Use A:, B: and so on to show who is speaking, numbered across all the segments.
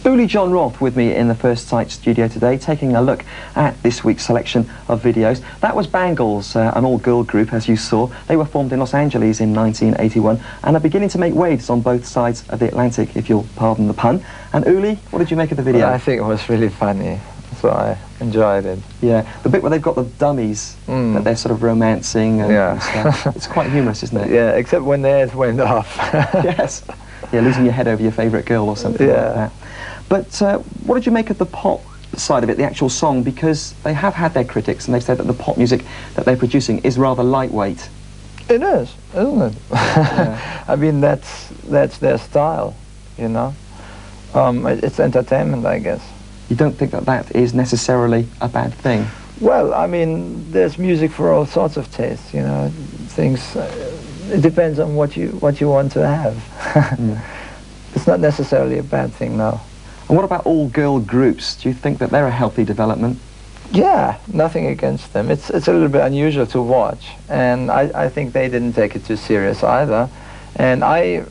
A: Uli Jon Roth with me in the First Sight studio today, taking a look at this week's selection of videos. That was Bangles, an all-girl group, as you saw. They were formed in Los Angeles in 1981 and are beginning to make waves on both sides of the Atlantic, if you'll pardon the pun. And Uli, what did you make of the video?
B: Well, I think it was really funny, so I enjoyed it.
A: Yeah, the bit where they've got the dummies that they're sort of romancing and stuff. It's quite humorous, isn't it?
B: Yeah, except when theirs went off.
A: Yes. Yeah, losing your head over your favourite girl or something like that. But what did you make of the pop side of it, the actual song? Because they have had their critics and they've said that the pop music that they're producing is rather lightweight.
B: It is, isn't it? Yeah. I mean, that's their style, you know. It's entertainment, I guess.
A: You don't think that that is necessarily a bad thing?
B: Well, I mean, there's music for all sorts of tastes, you know. Things, it depends on what you want to have. It's not necessarily a bad thing, no.
A: And what about all-girl groups? Do you think that they're a healthy development?
B: Yeah, nothing against them. It's a little bit unusual to watch, and I think they didn't take it too serious either. And I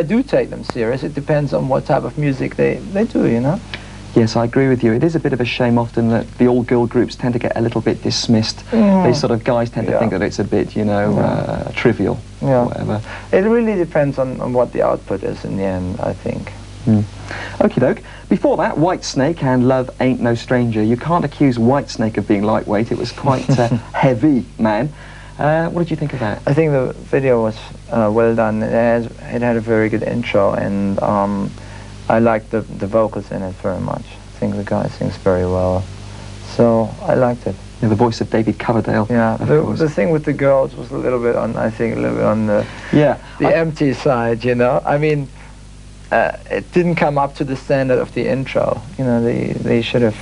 B: do take them serious. It depends on what type of music they do, you know.
A: Yes, I agree with you. It is a bit of a shame often that the all-girl groups tend to get a little bit dismissed. These sort of guys tend to think that it's a bit, you know, trivial or whatever.
B: It really depends on what the output is in the end, I think.
A: Okie doke. Before that, Whitesnake and Love Ain't No Stranger. You can't accuse Whitesnake of being lightweight. It was quite heavy, man. What did you think of that?
B: I think the video was well done. It had a very good intro, and I liked the vocals in it very much. I think the guy sings very well, so I liked it.
A: Yeah, the voice of David Coverdale.
B: Yeah, the thing with the girls was a little bit on, I think, a little bit on the empty side, you know. I mean, it didn't come up to the standard of the intro. You know, they should have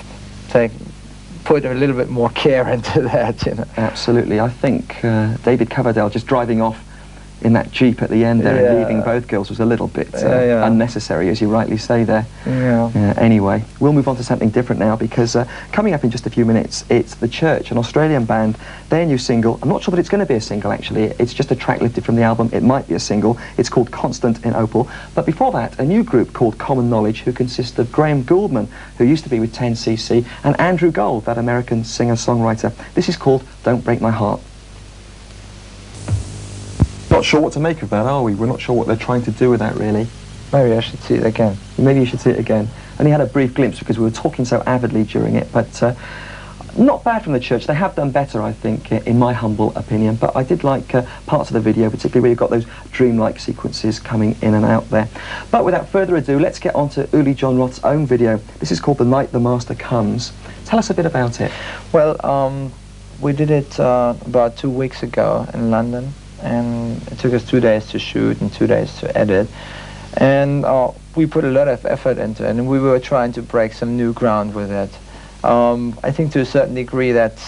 B: put a little bit more care into that, you know.
A: Absolutely. I think David Coverdale just driving off in that Jeep at the end there and leaving both girls was a little bit unnecessary, as you rightly say there. Anyway, we'll move on to something different now, because coming up in just a few minutes, it's The Church, an Australian band. Their new single, I'm not sure that it's going to be a single actually, it's just a track lifted from the album. It might be a single. It's called Constant in Opal. But before that, a new group called Common Knowledge, who consists of Graham Gouldman, who used to be with 10cc, and Andrew Gold, that American singer-songwriter. This is called Don't Break My Heart. Not sure what to make of that, are we? We're not sure what they're trying to do with that, really.
B: Maybe I should see it again.
A: Maybe you should see it again. Only had a brief glimpse because we were talking so avidly during it, but not bad from The Church. They have done better, I think, in my humble opinion, but I did like parts of the video, particularly where you've got those dreamlike sequences coming in and out there. But without further ado, let's get on to Uli Jon Roth's own video. This is called The Night the Master Comes. Tell us a bit about it.
B: Well, we did it about 2 weeks ago in London, and it took us 2 days to shoot and 2 days to edit, and we put a lot of effort into it, and we were trying to break some new ground with it. I think to a certain degree it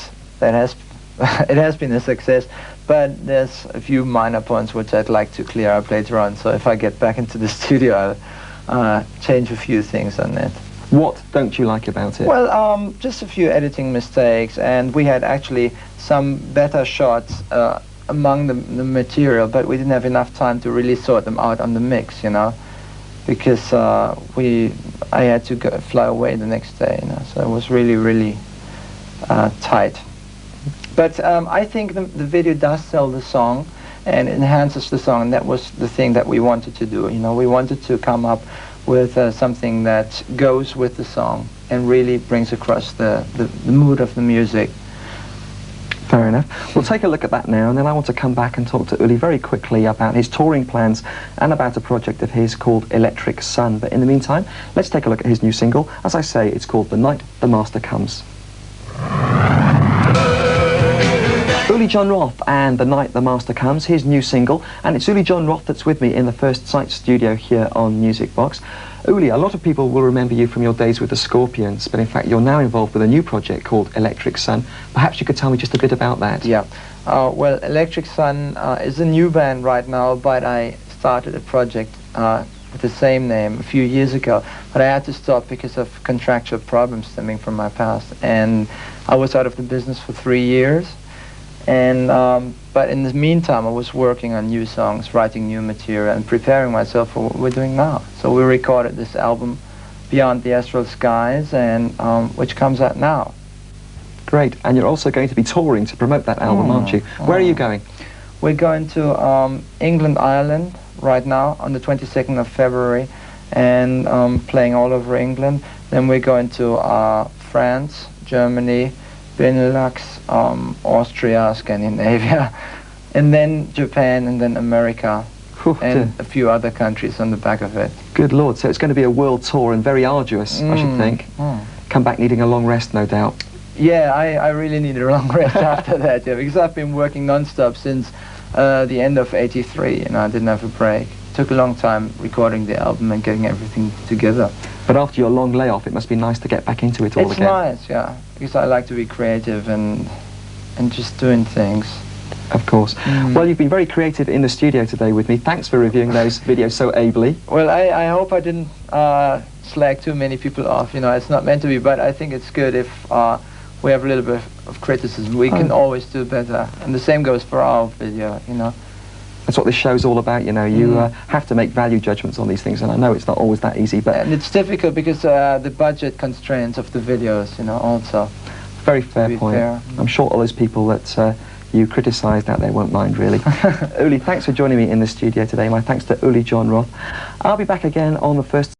B: has been a success, but there's a few minor points which I'd like to clear up later on, so if I get back into the studio I'll change a few things on it.
A: What don't you like about it?
B: Well, just a few editing mistakes, and we had actually some better shots among the material, but we didn't have enough time to really sort them out on the mix, you know, because I had to fly away the next day, you know, so it was really tight. But I think the video does sell the song and enhances the song, and that was the thing that we wanted to do, you know. We wanted to come up with something that goes with the song and really brings across the mood of the music.
A: Fair enough. We'll take a look at that now, and then I want to come back and talk to Uli very quickly about his touring plans and about a project of his called Electric Sun. But in the meantime, let's take a look at his new single. As I say, it's called The Night the Master Comes. Uli Jon Roth and The Night the Master Comes, his new single, and it's Uli Jon Roth that's with me in the First Sight studio here on Music Box. Uli, a lot of people will remember you from your days with the Scorpions, but in fact you're now involved with a new project called Electric Sun. Perhaps you could tell me just a bit about that.
B: Yeah, well, Electric Sun is a new band right now, but I started a project with the same name a few years ago, but I had to stop because of contractual problems stemming from my past, and I was out of the business for 3 years. And but in the meantime, I was working on new songs, writing new material, and preparing myself for what we're doing now. So we recorded this album Beyond the Astral Skies, and which comes out now.
A: Great, and you're also going to be touring to promote that album, aren't you? Where are you going?
B: We're going to England, Ireland right now on the 22nd of February, and playing all over England. Then we're going to France, Germany, Benelux, Austria, Scandinavia, and then Japan, and then America. And a few other countries on the back of it.
A: Good Lord, so it's going to be a world tour and very arduous, I should think. Come back needing a long rest, no doubt.
B: Yeah, I really needed a long rest after that, yeah, because I've been working non-stop since the end of '83, and I didn't have a break. It took a long time recording the album and getting everything together.
A: But after your long layoff, it must be nice to get back into it all again.
B: It's nice, yeah, because I like to be creative and just doing things.
A: Of course. Well, you've been very creative in the studio today with me. Thanks for reviewing those videos so ably.
B: Well, I hope I didn't slag too many people off. You know, it's not meant to be, but I think it's good if we have a little bit of criticism. We can always do better. And the same goes for our video, you know.
A: That's what this show's all about, you know. You have to make value judgments on these things, and I know it's not always that easy, but...
B: And it's difficult because the budget constraints of the videos, you know, also.
A: Very fair point. Fair. I'm sure all those people that you criticised out there won't mind, really. Uli, thanks for joining me in the studio today. My thanks to Uli Jon Roth. I'll be back again on the 1st